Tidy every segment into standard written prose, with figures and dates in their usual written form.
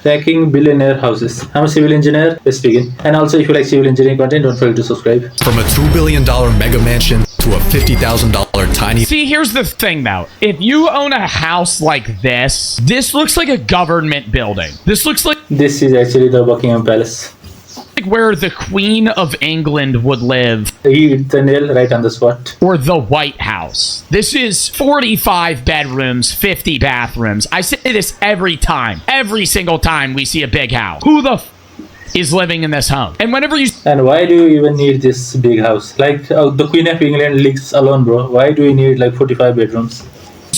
Tracking billionaire houses. I'm a civil engineer. Let's begin. And also, if you like civil engineering content, don't forget to subscribe. From a $2 billion mega mansion to a $50,000 tiny... See, here's the thing, though. If you own a house like this looks like a government building. This looks like This is actually the Buckingham Palace. where the Queen of England would live, He hit the nail right on the spot. or the White House. This is 45 bedrooms, 50 bathrooms. I say this every time. Every single time we see a big house. Who the is living in this home? And whenever you And why do you even need this big house? Like, the Queen of England lives alone, bro. Why do you need like 45 bedrooms?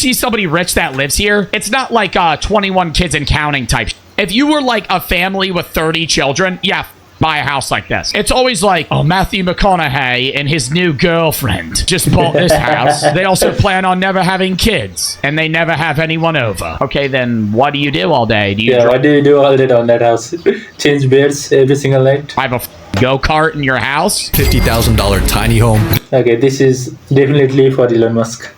see somebody rich that lives here, it's not like 21 kids and counting type. If you were like a family with 30 children, yeah, buy a house like this. It's always like, oh, Matthew McConaughey and his new girlfriend just bought this house. They also plan on never having kids, and they never have anyone over. Okay, then what do you do all day? Do you What do you do all day on that house? Change beds every single night? drive a go-kart in your house? $50,000 tiny home. Okay, this is definitely for Elon Musk.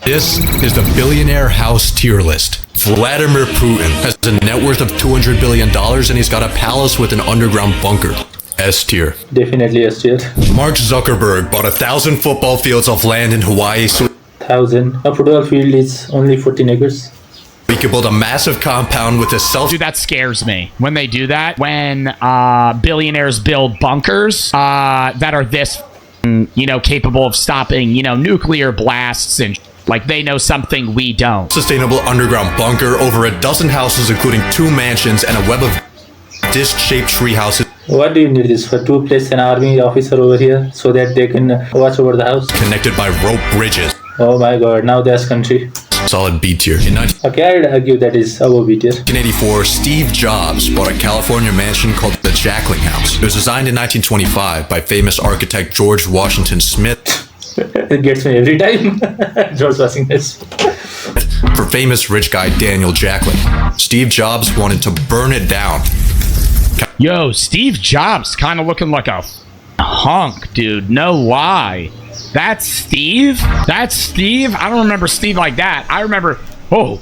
This is the billionaire house tier list. Vladimir Putin has a net worth of $200 billion and he's got a palace with an underground bunker. S tier. Definitely S tier. Mark Zuckerberg bought 1,000 football fields of land in Hawaii so 1,000. A football field is only 14 acres. he could build a massive compound with a self... Dude, that scares me when they do that. When billionaires build bunkers that are this, capable of stopping, nuclear blasts and like they know something we don't. Sustainable underground bunker, over a dozen houses including 2 mansions and a web of disc-shaped tree houses What do you need this for? To place an army officer over here so that they can watch over the house? connected by rope bridges. Oh my god, now there's country. Solid B tier. In Okay, I'd argue that is above B tier. 1984, Steve Jobs bought a California mansion called the Jackling House. It was designed in 1925 by famous architect George Washington Smith It gets me every time. George Washington. for famous rich guy Daniel Jackling. Steve Jobs wanted to burn it down. Yo, Steve Jobs kind of looking like a hunk, dude. No lie. That's Steve? That's Steve? I don't remember Steve like that. I remember... Oh,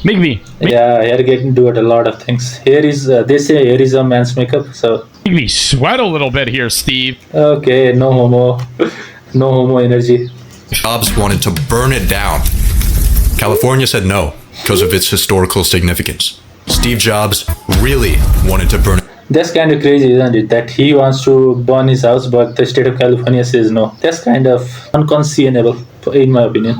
make me Yeah, here getting do it a lot of things. Here is, they say here is a man's makeup, so... make me sweat a little bit here, Steve. Okay, no homo. No homo energy. Jobs wanted to burn it down. California said no because of its historical significance. Steve Jobs really wanted to burn it That's kind of crazy, isn't it? That he wants to burn his house, but the state of California says no. That's kind of unconscionable, in my opinion.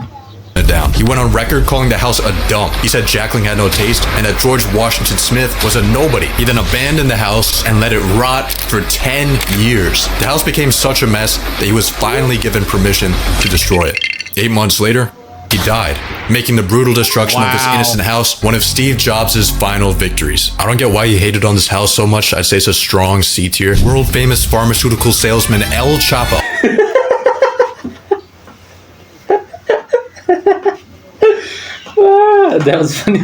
down. He went on record calling the house a dump. He said Jackling had no taste and that George Washington Smith was a nobody. He then abandoned the house and let it rot for 10 years. The house became such a mess that he was finally given permission to destroy it. 8 months later, he died, making the brutal destruction of this Wow. innocent house one of Steve Jobs' final victories. I don't get why he hated on this house so much. I'd say it's a strong C tier. World famous pharmaceutical salesman El Chapo. That was funny.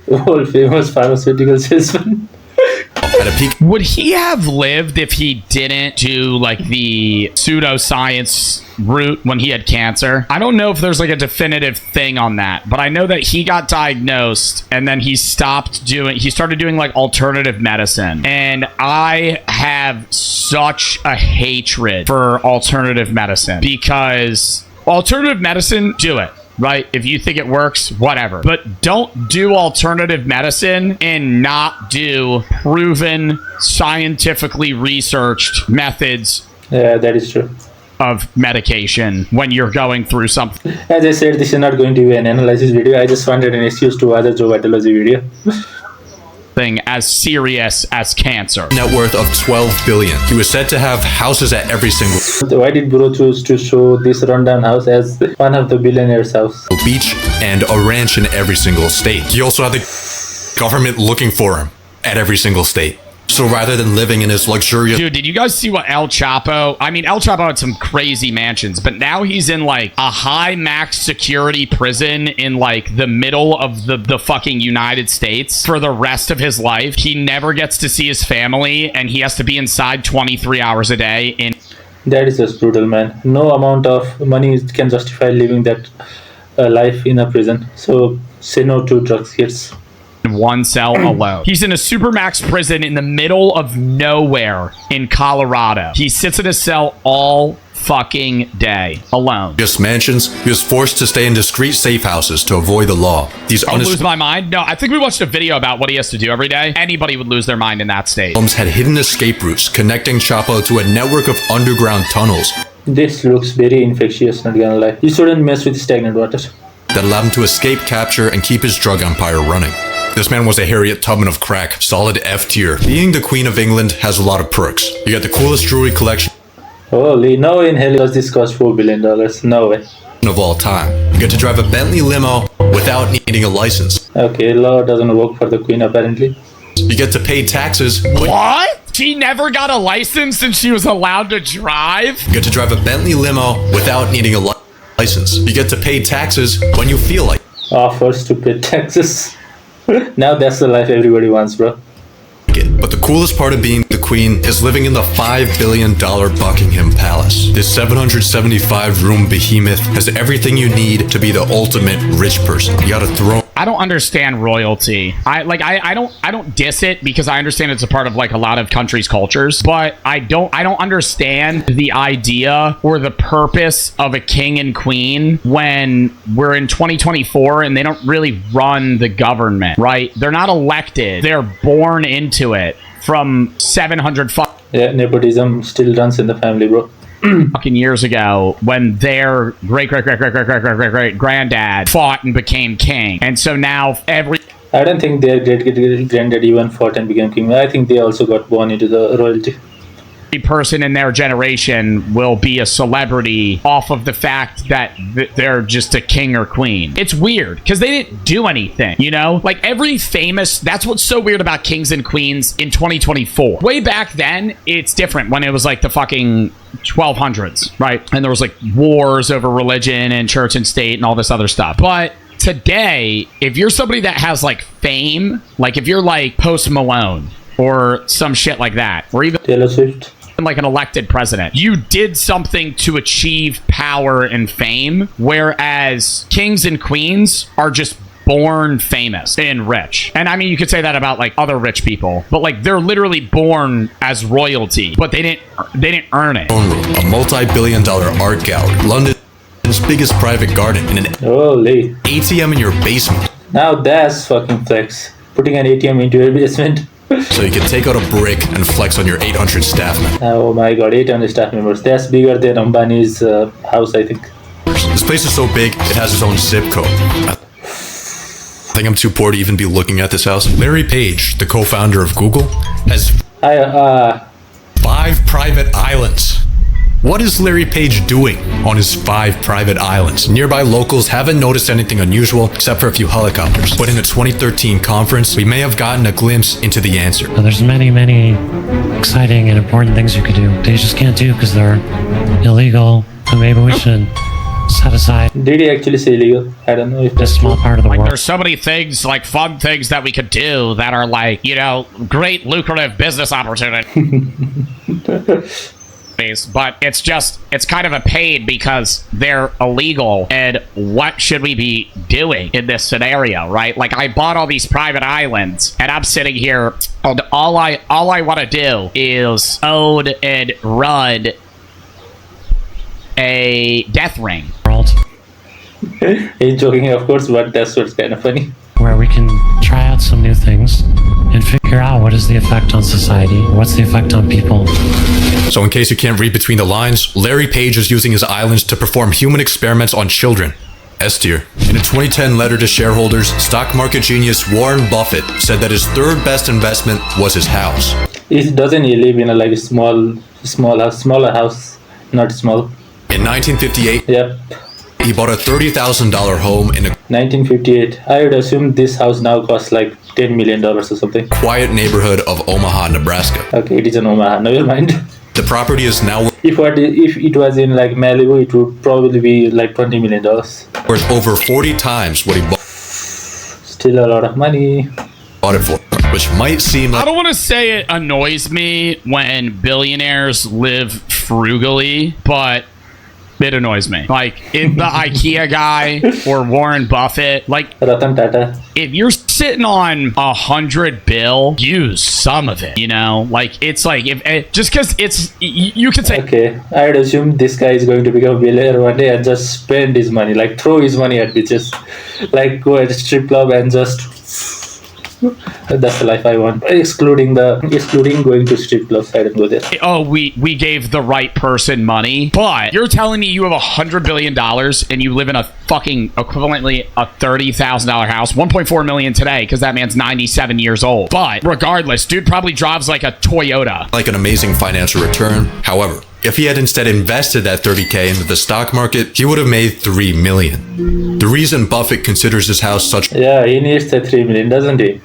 World famous pharmaceutical salesman. At a peak Would he have lived if he didn't do like the pseudoscience route when he had cancer? I don't know if there's like a definitive thing on that, but I know that he got diagnosed and then he started doing like alternative medicine. And I have such a hatred for alternative medicine because alternative medicine, do it. Right? If you think it works, whatever. But don't do alternative medicine and not do proven, scientifically researched methods Yeah, that is true. of medication when you're going through something As I said, this is not going to be an analysis video. I just wanted an excuse to other Joe Vitalogy video. as serious as cancer. net worth of $12 billion. He was said to have houses at every single Why did Bro choose to show this rundown house as one of the billionaire's house? beach and a ranch in every single state. He also had the government looking for him at every single state. So rather than living in his luxurious Dude, did you guys see what El Chapo... I mean, El Chapo had some crazy mansions, but now he's in, like, a high max security prison in, like, the middle of the fucking United States for the rest of his life. He never gets to see his family, and he has to be inside 23 hours a day in... That is just brutal, man. No amount of money can justify living that life in a prison. So say no to drugs, kids. one cell alone. He's in a supermax prison in the middle of nowhere in Colorado. He sits in a cell all fucking day alone. Just mansions, he was forced to stay in discreet safe houses to avoid the law. These I'll lose my mind? No, I think we watched a video about what he has to do every day. Anybody would lose their mind in that state. homes had hidden escape routes connecting Chapo to a network of underground tunnels This looks very infectious, not gonna lie. You shouldn't mess with stagnant water. that allowed him to escape capture and keep his drug empire running. This man was a Harriet Tubman of crack, solid F tier. Being the Queen of England has a lot of perks. You get the coolest jewelry collection Holy, no in hell does this cost $4 billion. No way. of all time. You get to drive a Bentley limo without needing a license. Okay, law doesn't work for the queen apparently. You get to pay taxes. What? She never got a license and she was allowed to drive? You get to drive a Bentley limo without needing a license. You get to pay taxes when you feel like Offers to pay taxes. Now that's the life everybody wants, bro. it. But the coolest part of being the queen is living in the $5 billion Buckingham Palace. This 775-room behemoth has everything you need to be the ultimate rich person. You got a throne. I don't understand royalty. I don't diss it because I understand it's a part of like a lot of countries' cultures, but I don't understand the idea or the purpose of a king and queen when we're in 2024 and they don't really run the government, right? They're not elected. They're born into it from 700 Yeah, nepotism still runs in the family, bro. fucking years ago when their great granddad fought and became king. And so now I don't think their great granddad even fought and became king. I think they also got born into the royalty. person in their generation will be a celebrity off of the fact that they're just a king or queen. It's weird because they didn't do anything, you know? Like every famous, that's what's so weird about kings and queens in 2024. Way back then, it's different when it was like the fucking 1200s, right? And there was like wars over religion and church and state and all this other stuff. But today, if you're somebody that has like fame, like if you're like Post Malone or some shit like that, or even Taylor Swift. like an elected president, you did something to achieve power and fame, whereas kings and queens are just born famous and rich. And I mean, you could say that about like other rich people, but like they're literally born as royalty, but they didn't earn it. A multi-billion-dollar art gallery, London's biggest private garden, and an Holy. ATM in your basement. Now that's fucking flex. Putting an ATM into your basement. So you can take out a brick and flex on your 800 staff members. Oh my god, 800 staff members. That's bigger than Ambani's house, I think. This place is so big, it has its own zip code. I think I'm too poor to even be looking at this house. Larry Page, the co-founder of Google, has 5 private islands. What is Larry Page doing on his 5 private islands? Nearby locals haven't noticed anything unusual except for a few helicopters. But in a 2013 conference, we may have gotten a glimpse into the answer. Well, there's many, many exciting and important things you could do. They just can't do because they're illegal. So maybe we should set aside Did he actually say illegal? I don't know if this that's small part of the Like world. there's so many things, like fun things that we could do that are like, you know, great lucrative business opportunities. But it's kind of a pain because they're illegal. And what should we be doing in this scenario, right? Like I bought all these private islands and I'm sitting here and all I want to do is own and run a death ring. World He's joking, of course, but that's what's kind of funny. where we can try out some new things and figure out what is the effect on society, what's the effect on people. So in case you can't read between the lines, Larry Page is using his islands to perform human experiments on children. S tier. In a 2010 letter to shareholders, stock market genius Warren Buffett said that his third best investment was his house. Doesn't he live in a like smaller house, not small? In 1958, Yep, he bought a $30,000 home in a 1958. I would assume this house now costs like $10 million or something. quiet neighborhood of Omaha, Nebraska. Okay, it is in Omaha. Never mind. The property is now If it was in like Malibu, it would probably be like $20 million. worth over 40 times what he Still a lot of money. bought it for, which might seem I like don't want to say it annoys me when billionaires live frugally, but It annoys me. Like, if the IKEA guy or Warren Buffett, like, Ratan Tata. if you're sitting on 100 bill, use some of it, you know? Like, it's like, if just because it's, you could say, Okay, I'd assume this guy is going to become a billionaire one day and just spend his money, like throw his money at bitches, like go at a strip club and just. That's the life I want. Excluding going to strip clubs, I don't go there. oh, we gave the right person money, but you're telling me you have $100 billion and you live in a fucking equivalently a $30,000 house, 1.4 million today, because that man's 97 years old. But regardless, dude probably drives like a Toyota. Like an amazing financial return. However, if he had instead invested that 30K into the stock market, he would have made $3 million. The reason Buffett considers his house such Yeah, he needs the 3 million, doesn't he?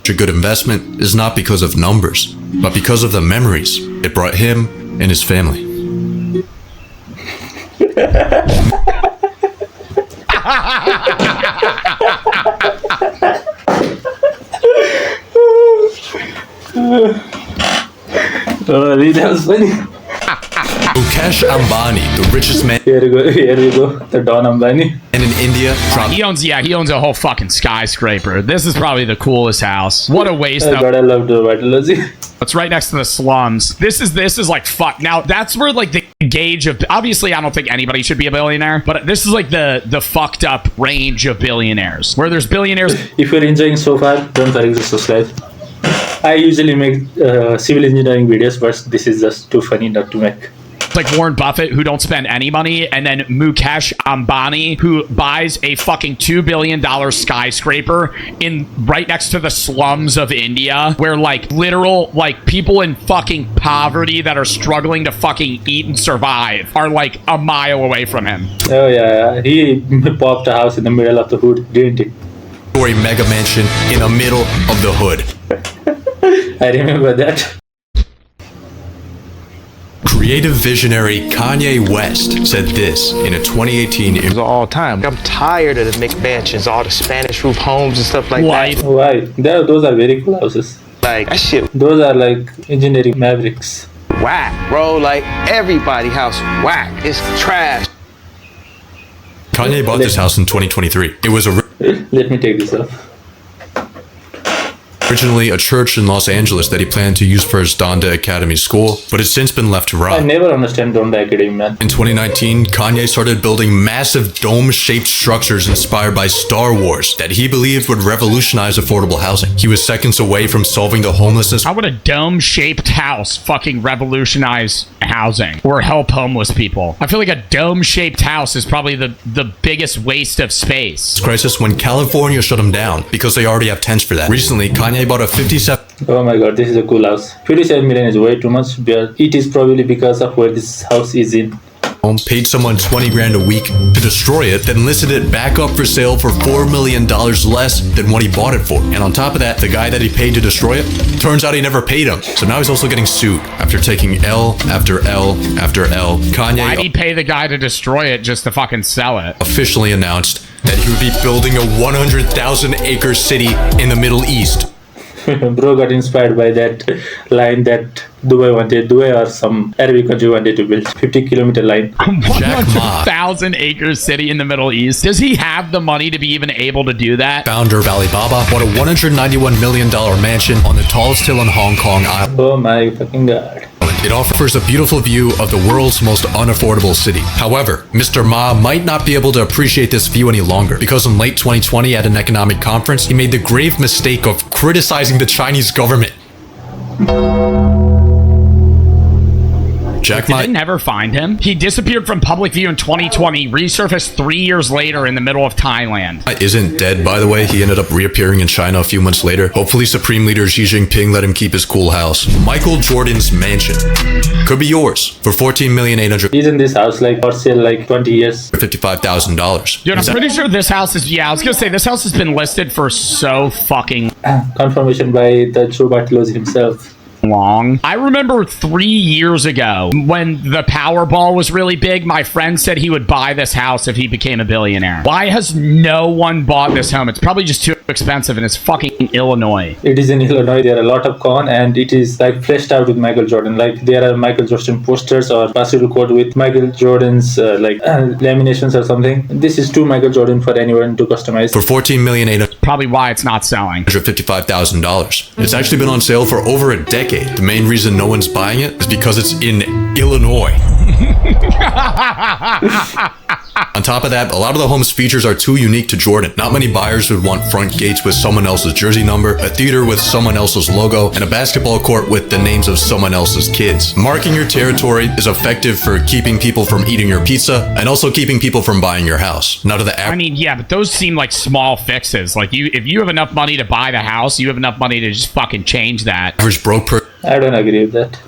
a good investment is not because of numbers, but because of the memories it brought him and his family. Oh, that was funny. Mukesh Ambani, the richest man Here we go. The Don Ambani. in India, dropped He owns a whole fucking skyscraper. This is probably the coolest house. What a waste Oh of. God, I love the vitalogy. It's right next to the slums. This is like fuck. Now that's where like the gauge of, obviously I don't think anybody should be a billionaire, but this is like the fucked up range of billionaires, where there's billionaires. If you're enjoying so far, don't forget to subscribe. I usually make civil engineering videos, but this is just too funny not to make. Like Warren Buffett, who don't spend any money, and then Mukesh Ambani, who buys a fucking $2 billion skyscraper in right next to the slums of India, where like literal like people in fucking poverty that are struggling to fucking eat and survive are like a mile away from him. Oh yeah, he popped a house in the middle of the hood, didn't he? a mega mansion in the middle of the hood. I remember that. Creative visionary Kanye West said this in a 2018 interview. All time. I'm tired of the McMansions, all the Spanish roof homes and stuff like White. that. Why? Those are very cool houses. Like that shit Those are like engineering mavericks. whack, bro. Like everybody house whack. It's trash. Kanye bought this house in 2023. It was Let me take this off. originally a church in Los Angeles that he planned to use for his Donda Academy school, but it's since been left to I rot. never understand Donda Academy, man. In 2019, Kanye started building massive dome-shaped structures inspired by Star Wars that he believed would revolutionize affordable housing. He was seconds away from solving the homelessness How would a dome-shaped house fucking revolutionize housing or help homeless people? I feel like a dome-shaped house is probably the biggest waste of space. crisis when California shut him down because they already have tents for that. Recently, Kanye bought a 57 Oh my god, this is a cool house. 57 million is way too much, but it is probably because of where this house is in. home, paid someone 20 grand a week to destroy it, then listed it back up for sale for $4 million less than what he bought it for. And on top of that, the guy that he paid to destroy it, turns out he never paid him. So now he's also getting sued after taking L after L after L. Why'd Kanye he pay the guy to destroy it just to fucking sell it? officially announced that he would be building a 100,000 acre city in the Middle East. Bro got inspired by that line that Dubai or some Arabic country wanted to build. 50-kilometer line. Jack Ma, 100,000 acre city in the Middle East. Does he have the money to be even able to do that? founder of Alibaba, bought a $191 million mansion on the tallest hill in Hong Kong Island. Oh my fucking god. It offers a beautiful view of the world's most unaffordable city. However, Mr. Ma might not be able to appreciate this view any longer because in late 2020 at an economic conference, he made the grave mistake of criticizing the Chinese government. Jack Did Ma they never find him? He disappeared from public view in 2020, resurfaced 3 years later in the middle of Thailand. isn't dead, by the way. He ended up reappearing in China a few months later. Hopefully, Supreme Leader Xi Jinping let him keep his cool house. Michael Jordan's mansion could be yours for Isn't this house like for sale like 20 years? $14,055,000. Dude, I'm pretty sure this house is, I was gonna say, this house has been listed for so fucking... Confirmation by the Joe Bartolozzi himself. long. I remember 3 years ago when the Powerball was really big, my friend said he would buy this house if he became a billionaire. Why has no one bought this home? It's probably just too expensive and it's fucking Illinois. It is in Illinois. There are a lot of con, and it is like fleshed out with Michael Jordan. Like there are Michael Jordan posters or basketball court with Michael Jordan's laminations or something. This is too Michael Jordan for anyone to customize. For $14,855,000. Probably why it's not selling. It's actually been on sale for over a decade. The main reason no one's buying it is because it's in Illinois. On top of that, a lot of the home's features are too unique to Jordan. Not many buyers would want front gates with someone else's jersey number, a theater with someone else's logo, and a basketball court with the names of someone else's kids. Marking your territory is effective for keeping people from eating your pizza and also keeping people from buying your house. Now to the I mean, yeah, but those seem like small fixes. Like if you have enough money to buy the house, you have enough money to just fucking change that. average broke I don't agree with that.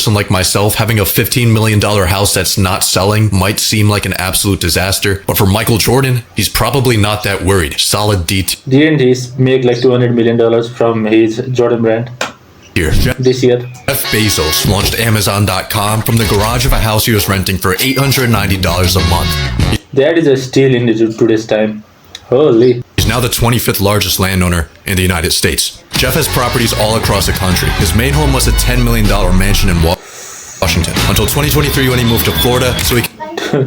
person like myself, having a $15 million house that's not selling might seem like an absolute disaster, but for Michael Jordan, he's probably not that worried. Solid D Didn't he make like $200 million from his Jordan brand here. this year? Jeff Bezos launched Amazon.com from the garage of a house he was renting for $890 a month. That is a steal in today's time. Holy. He's now the 25th largest landowner in the United States. Jeff has properties all across the country. His main home was a $10 million mansion in Washington until 2023 when he moved to Florida so he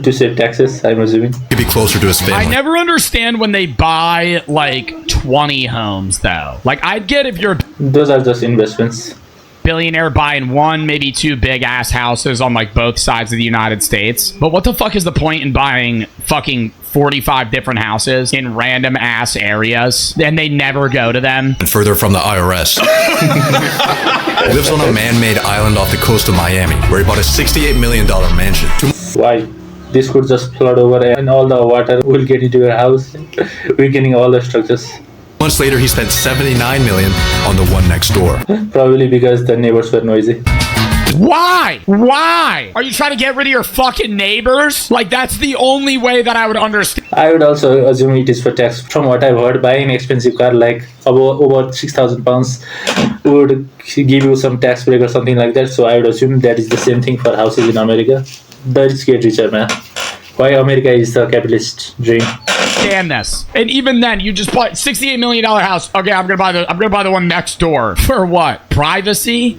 To save taxes, I'm assuming. could be closer to his family. I never understand when they buy like 20 homes though. Like I'd get if you're a Those are just investments. billionaire buying one, maybe two big ass houses on like both sides of the United States. But what the fuck is the point in buying fucking 45 different houses in random ass areas and they never go to them? And further from the IRS. He lives on a man-made island off the coast of Miami where he bought a $68 million mansion. Why? This could just flood over and all the water will get into your house, weakening all the structures. Months later, he spent $79 million on the one next door. Probably because the neighbors were noisy. Why? Why? Are you trying to get rid of your fucking neighbors? Like that's the only way that I would understand. I would also assume it is for tax. From what I've heard, buying an expensive car like about 6,000 pounds would give you some tax break or something like that. So I would assume that is the same thing for houses in America. The rich get richer, man. Why America is the capitalist dream. Damn this. And even then, you just bought $68 million house. Okay, I'm gonna buy the one next door. For what? Privacy?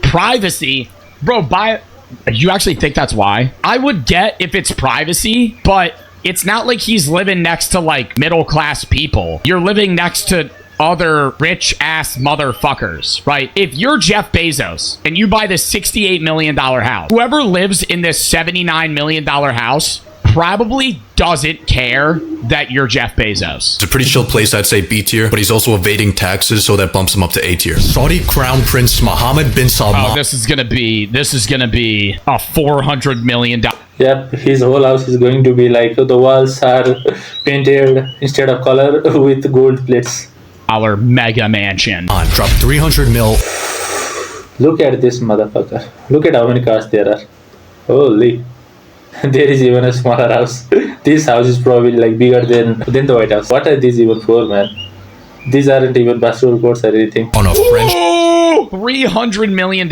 Privacy? Bro, buy it. You actually think that's why? I would get if it's privacy, but it's not like he's living next to like middle class people. You're living next to other rich ass motherfuckers, right? If you're Jeff Bezos and you buy this $68 million house, whoever lives in this $79 million house probably doesn't care that you're Jeff Bezos. It's a pretty chill place, I'd say B tier, but he's also evading taxes, so that bumps him up to A tier. Saudi Crown Prince Mohammed bin Salman. Oh, this is gonna be a $400 million. Yep, his whole house is going to be like the walls are painted instead of color with gold plates. Dollar mega mansion. Dropped 300 mil. Look at this motherfucker. Look at how many cars there are. Holy. There is even a smaller house. This house is probably like bigger than the White House. What are these even for, man? These aren't even basketball courts or anything. On a French. $300 million.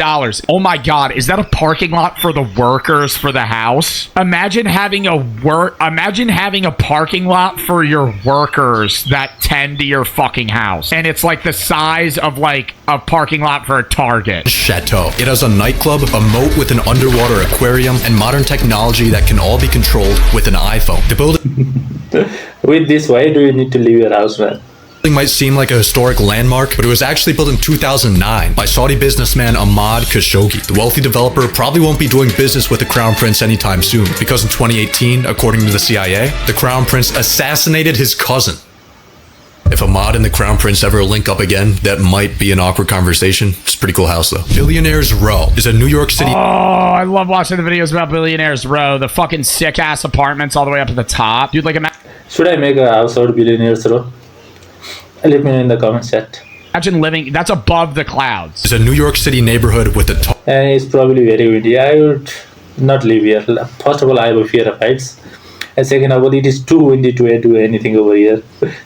Oh my god, is that a parking lot for the workers for the house? Imagine having a parking lot for your workers that tend to your fucking house. And it's like the size of like a parking lot for a Target. Chateau. It has a nightclub, a moat with an underwater aquarium, and modern technology that can all be controlled with an iPhone. The building With this, why do you need to leave your house, man? might seem like a historic landmark, but it was actually built in 2009 by Saudi businessman Ahmad Khashoggi. The wealthy developer probably won't be doing business with the Crown Prince anytime soon, because in 2018, according to the CIA, the Crown Prince assassinated his cousin. If Ahmad and the Crown Prince ever link up again, that might be an awkward conversation. It's a pretty cool house, though. Billionaires Row is a New York City... Oh, I love watching the videos about Billionaires Row. The fucking sick-ass apartments all the way up to the top. Dude, like, Should I make a house out of Billionaires Row? Let me know in the comments chat. imagine living... That's above the clouds. is a New York City neighborhood with a And it's probably very windy. I would not live here. First of all, I have a fear of heights. And second of all, it is too windy to do anything over here.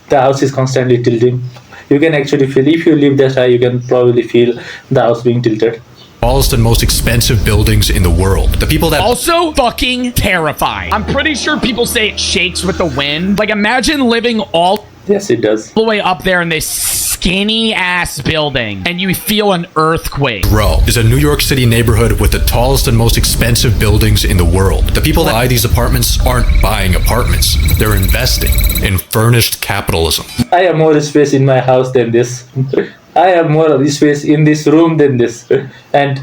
The house is constantly tilting. You can actually feel, if you live that high, you can probably feel the house being tilted. tallest and most expensive buildings in the world. The people that Also fucking terrifying. I'm pretty sure people say it shakes with the wind. Like, imagine living all Yes, it does. the way up there in this skinny ass building and you feel an earthquake. Row is a New York City neighborhood with the tallest and most expensive buildings in the world. The people that buy these apartments aren't buying apartments. They're investing in furnished capitalism. I have more space in my house than this. I have more space in this room than this. And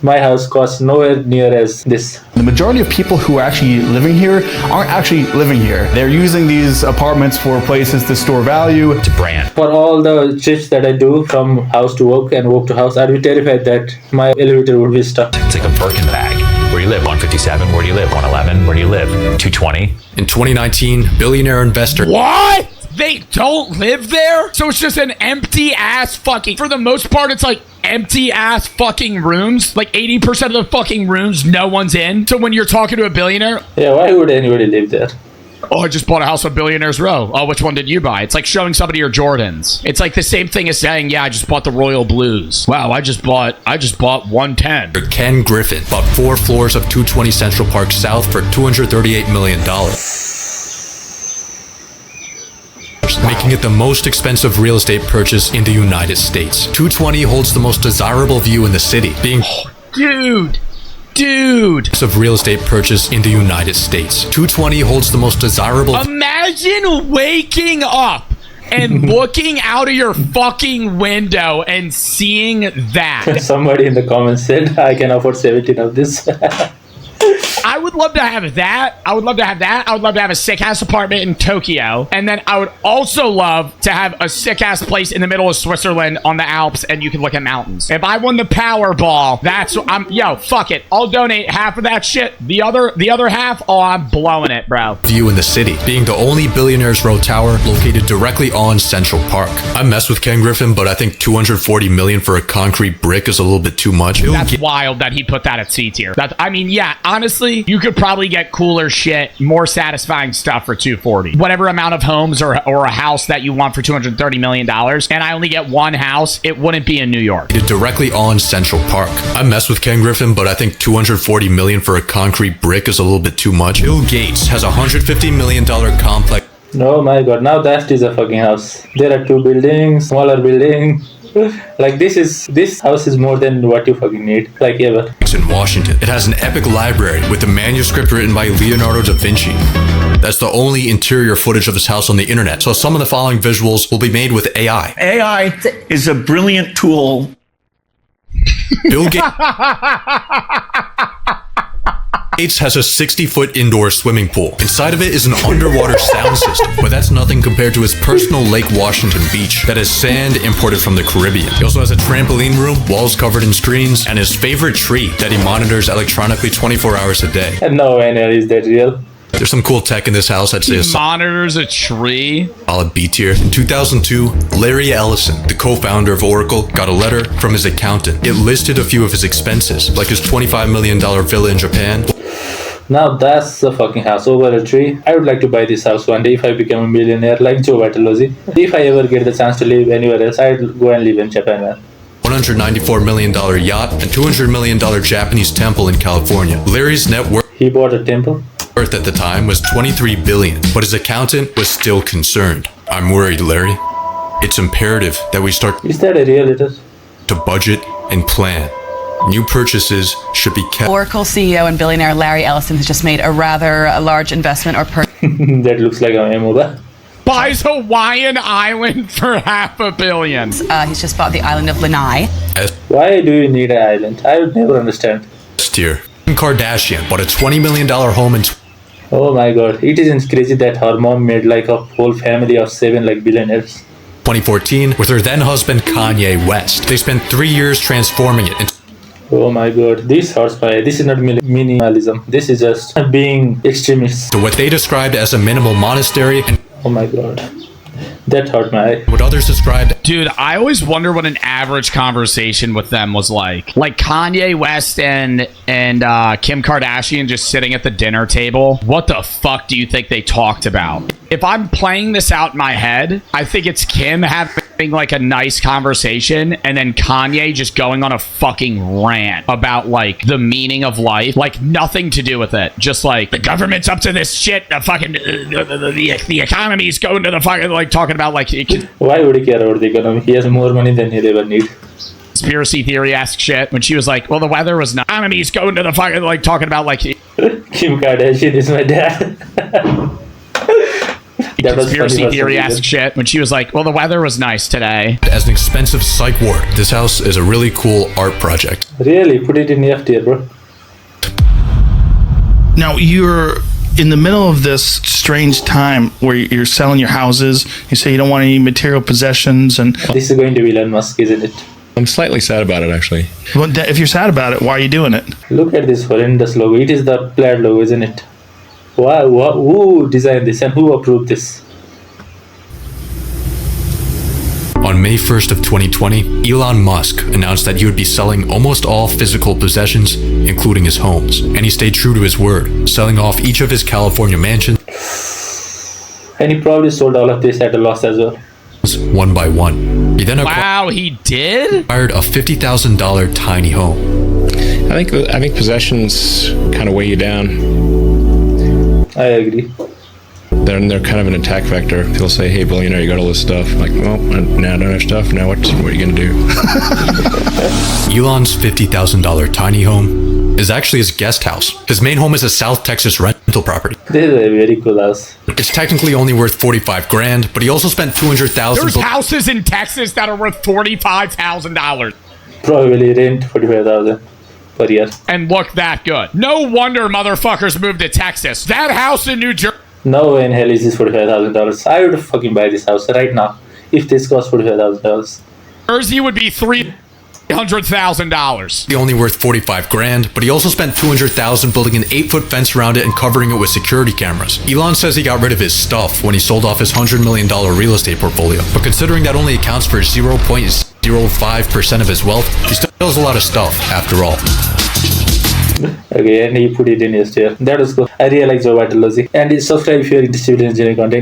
my house costs nowhere near as this. The majority of people who are actually living here aren't actually living here. They're using these apartments for places to store value. To brand. For all the trips that I do from house to work and work to house, I'd be terrified that my elevator would be stuck. It's like a Birkin bag. Where do you live? 157. Where do you live? 111. Where do you live? 220. In 2019, billionaire investor What? They don't live there? So it's just an empty ass fucking, for the most part, it's like empty ass fucking rooms. Like 80% of the fucking rooms, no one's in. So when you're talking to a billionaire, Yeah, why would anybody live there? oh, I just bought a house on Billionaires Row. Oh, which one did you buy? It's like showing somebody your Jordans. It's like the same thing as saying, yeah, I just bought the Royal Blues. Wow, I just bought 110. Ken Griffin bought 4 floors of 220 Central Park South for $238 million. Making it the most expensive real estate purchase in the United States. 220 holds the most desirable view in the city, being Dude. of real estate purchase in the United States. 220 holds the most desirable. Imagine waking up and looking out of your fucking window and seeing that. Somebody in the comments said I can afford 17 of this. I would love to have that. I would love to have that. I would love to have a sick ass apartment in Tokyo. And then I would also love to have a sick ass place in the middle of Switzerland on the Alps and you can look at mountains. If I won the Powerball, fuck it. I'll donate half of that shit. The other half, oh, I'm blowing it, bro. View in the city, being the only Billionaires Row tower located directly on Central Park. I mess with Ken Griffin, but I think $240 million for a concrete brick is a little bit too much. That's wild that he put that at C tier. Honestly, you could probably get cooler shit, more satisfying stuff for 240. Whatever amount of homes or a house that you want for $230 million, and I only get one house, it wouldn't be in New York. Directly on Central Park. I mess with Ken Griffin, but I think $240 million for a concrete brick is a little bit too much. Bill Gates has a $150 million complex. Oh my god, now that is a fucking house. There are 2 buildings, smaller building. Like this house is more than what you fucking need, like ever. In Washington. It has an epic library with a manuscript written by Leonardo da Vinci. That's the only interior footage of his house on the internet. So some of the following visuals will be made with AI. AI is a brilliant tool. Bill Gates has a 60-foot indoor swimming pool. Inside of it is an underwater sound system, but that's nothing compared to his personal Lake Washington beach that has sand imported from the Caribbean. He also has a trampoline room, walls covered in screens, and his favorite tree that he monitors electronically 24 hours a day. And no way is that real. There's some cool tech in this house. I'd say a Monitors a tree. solid B tier. In 2002, Larry Ellison, the co-founder of Oracle, got a letter from his accountant. It listed a few of his expenses, like his $25 million villa in Japan. Now that's a fucking house over a tree. I would like to buy this house one day if I become a millionaire like Joe Bartolozzi. If I ever get the chance to live anywhere else, I'd go and live in Japan, man. $194 million yacht and $200 million Japanese temple in California. Larry's net worth He bought a temple. at the time was $23 billion, but his accountant was still concerned. I'm worried, Larry. It's imperative that we start Is that a realtor? to budget and plan. New purchases should be kept. Oracle CEO and billionaire Larry Ellison has just made a rather large investment or purchase. That looks like a MOBA. Buys Hawaiian Island for $500 million. He's just bought the island of Lanai. Why do you need an island? I would never understand. Tier. Kim Kardashian bought a $20 million home in Oh my god, it isn't crazy that her mom made like a whole family of 7 like billionaires. 2014 with her then husband Kanye West. They spent 3 years transforming it into Oh my god, this hurts my. This is not minimalism. This is just being extremist. what they described as a minimal monastery and Oh my god, that hurt my eye. what others described. Dude, I always wonder what an average conversation with them was like. Like Kanye West and Kim Kardashian just sitting at the dinner table. What the fuck do you think they talked about? If I'm playing this out in my head, I think it's Kim having like a nice conversation and then Kanye just going on a fucking rant about like the meaning of life, like nothing to do with it. Just like the government's up to this shit. The fucking the economy's going to the fucking like talking about like Why would he care about the economy? He has more money than he'll ever need. conspiracy theory-esque shit when she was like, well, the weather was not. Economy's going to the fucking like talking about like Kim Kardashian is my dad. That was conspiracy funny for some theory-esque reason. shit when she was like, well, the weather was nice today. As an expensive psych ward, this house is a really cool art project. Really? Put it in F tier, bro. Now you're in the middle of this strange time where you're selling your houses. You say you don't want any material possessions, and This is going to be Elon Musk, isn't it? I'm slightly sad about it, actually. well, if you're sad about it, why are you doing it? Look at this horrendous logo. It is the plaid logo, isn't it? Wow, who designed this and who approved this? On May 1st of 2020, Elon Musk announced that he would be selling almost all physical possessions, including his homes. And he stayed true to his word, selling off each of his California mansions And he probably sold all of this at a loss as well. one by one. He then Wow, he did? acquired a $50,000 tiny home. I think possessions kind of weigh you down. I agree. They're kind of an attack vector. People say, hey, billionaire, you got all this stuff. I'm like, well, now I don't have stuff. Now what are you going to do? Elon's $50,000 tiny home is actually his guest house. His main home is a South Texas rental property. This is a very cool house. It's technically only worth $45,000, but he also spent $200,000. There's houses in Texas that are worth $45,000 Probably rent 45,000 per year. and look that good. No wonder motherfuckers moved to Texas. That house in New Jersey. No way in hell is this $45,000. I would fucking buy this house right now if this cost $45,000. Jersey would be $300,000. He only worth $45,000, but he also spent $200,000 building an 8-foot fence around it and covering it with security cameras. Elon says he got rid of his stuff when he sold off his $100 million real estate portfolio, but considering that only accounts for 0.05% of his wealth, he still has a lot of stuff after all. Okay, and he put it in his chair. That was cool. I really like Joe Bartolozzi. And subscribe if you're interested in engineering content.